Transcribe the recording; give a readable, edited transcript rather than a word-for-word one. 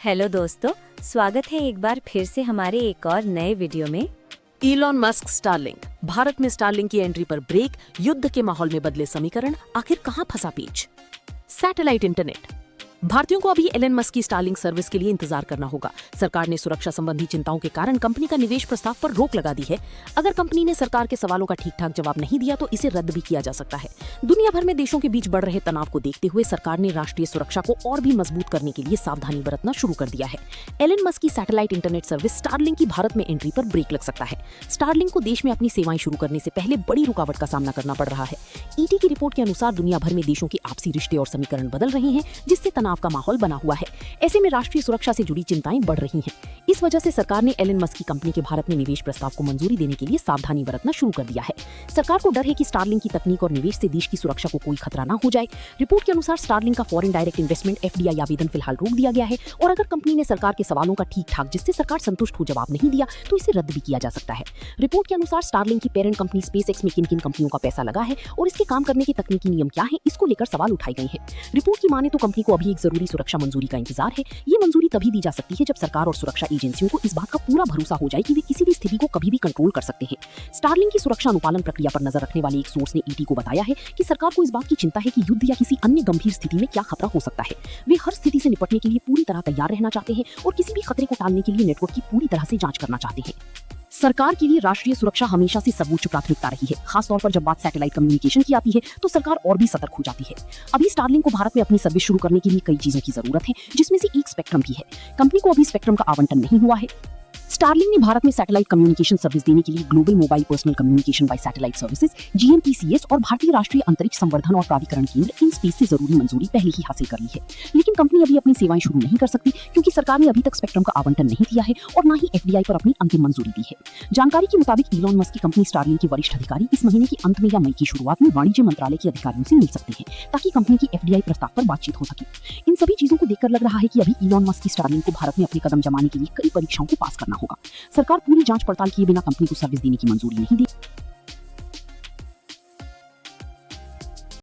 Hello दोस्तों, स्वागत है एक बार फिर से हमारे एक और नए वीडियो में। इलॉन मस्क स्टारलिंक, भारत में स्टारलिंक की एंट्री पर ब्रेक, युद्ध के माहौल में बदले समीकरण, आखिर कहां फंसा पेच। Satellite internet. भारतीयों को अभी एलन मस्क की स्टारलिंक सर्विस के लिए इंतजार करना होगा। सरकार ने सुरक्षा संबंधी चिंताओं के कारण कंपनी का निवेश प्रस्ताव पर रोक लगा दी है। अगर कंपनी ने सरकार के सवालों का ठीक ठाक जवाब नहीं दिया तो इसे रद्द भी किया जा सकता है। दुनिया भर में देशों के बीच बढ़ रहे तनाव को देखते हुए सरकार ने राष्ट्रीय सुरक्षा को और भी मजबूत करने के लिए सावधानी बरतना शुरू कर दिया है। एलन मस्क की सैटेलाइट इंटरनेट सर्विस स्टारलिंक की भारत में एंट्री पर ब्रेक लग सकता है। स्टारलिंक को देश में अपनी सेवाएं शुरू करने से पहले बड़ी रुकावट का सामना करना पड़ रहा है। ईटी की रिपोर्ट के अनुसार दुनिया भर में देशों के आपसी रिश्ते और समीकरण बदल रहे हैं, जिससे तनाव का माहौल बना हुआ है। ऐसे में राष्ट्रीय सुरक्षा से जुड़ी चिंताएं बढ़ रही हैं। इस वजह से सरकार ने एलन मस्क की कंपनी के भारत में निवेश प्रस्ताव को मंजूरी देने के लिए सावधानी बरतना शुरू कर दिया है। सरकार को डर है कि स्टारलिंक की तकनीक और निवेश से देश की सुरक्षा को कोई खतरा न हो जाए। रिपोर्ट के अनुसार स्टारलिंक का फॉरेन डायरेक्ट इन्वेस्टमेंट एफडीआई आवेदन फिलहाल रोक दिया गया है और अगर कंपनी ने सरकार के सवालों का ठीक ठाक, जिससे सरकार संतुष्ट हो, जवाब नहीं दिया तो इसे रद्द भी किया जा सकता है। रिपोर्ट के अनुसार स्टारलिंक की पेरेंट कंपनी स्पेसएक्स में किन किन कंपनियों का पैसा लगा है और इसके काम करने के तकनीकी नियम क्या है, इसको लेकर सवाल उठाए गए हैं। रिपोर्ट की माने तो कंपनी को अभी एक जरूरी सुरक्षा मंजूरी का इंतजार है। ये मंजूरी तभी दी जा सकती है जब सरकार और सुरक्षा एजेंसियों को इस बात का पूरा भरोसा हो जाए कि वे किसी भी स्थिति को कभी भी कंट्रोल कर सकते हैं। स्टारलिंक की सुरक्षा अनुपालन प्रक्रिया पर नजर रखने वाले एक सोर्स ने ईटी को बताया है कि सरकार को इस बात की चिंता है कि युद्ध या किसी अन्य गंभीर स्थिति में क्या खतरा हो सकता है। वे हर स्थिति से निपटने के लिए पूरी तरह तैयार रहना चाहते हैं और किसी भी खतरे को टालने के लिए नेटवर्क की पूरी तरह से जांच करना चाहते हैं। सरकार के लिए राष्ट्रीय सुरक्षा हमेशा से सर्वोच्च प्राथमिकता रही है। खासतौर पर जब बात सैटेलाइट कम्युनिकेशन की आती है तो सरकार और भी सतर्क हो जाती है। अभी स्टारलिंक को भारत में अपनी सर्विस शुरू करने के लिए कई चीजों की जरूरत है, जिसमें से एक स्पेक्ट्रम की है। कंपनी को अभी स्पेक्ट्रम का आवंटन नहीं हुआ है। स्टारलिंक ने भारत में सैटेलाइट कम्युनिकेशन सर्विस देने के लिए global mobile personal communication bye satellite services GMPCS और भारतीय राष्ट्रीय अंतरिक्ष संवर्धन और प्राधिकरण केंद्र इन स्पेस से जरूरी मंजूरी पहले ही हासिल कर ली है। लेकिन कंपनी अभी अपनी सेवाएं शुरू नहीं कर सकती क्योंकि सरकार ने अभी तक स्पेक्ट्रम का आवंटन नहीं दिया है और न ही एफडीआई पर अपनी अंतिम मंजूरी दी है। जानकारी के मुताबिक इलॉन मस्क की कंपनी स्टारलिंक के वरिष्ठ अधिकारी इस महीने के अंत में या मई की शुरुआत में वाणिज्य मंत्रालय के अधिकारियों से मिल सकते हैं ताकि कंपनी की एफडीआई प्रस्ताव पर बातचीत हो सके। इन सभी चीजों को देखकर लग रहा है कि अभी इलॉन मस्क की स्टारलिंक को भारत में अपने कदम जमाने के लिए कई परीक्षाओं को पास करना होगा। सरकार पूरी जांच पड़ताल किए बिना कंपनी को सर्विस देने की मंजूरी नहीं दी।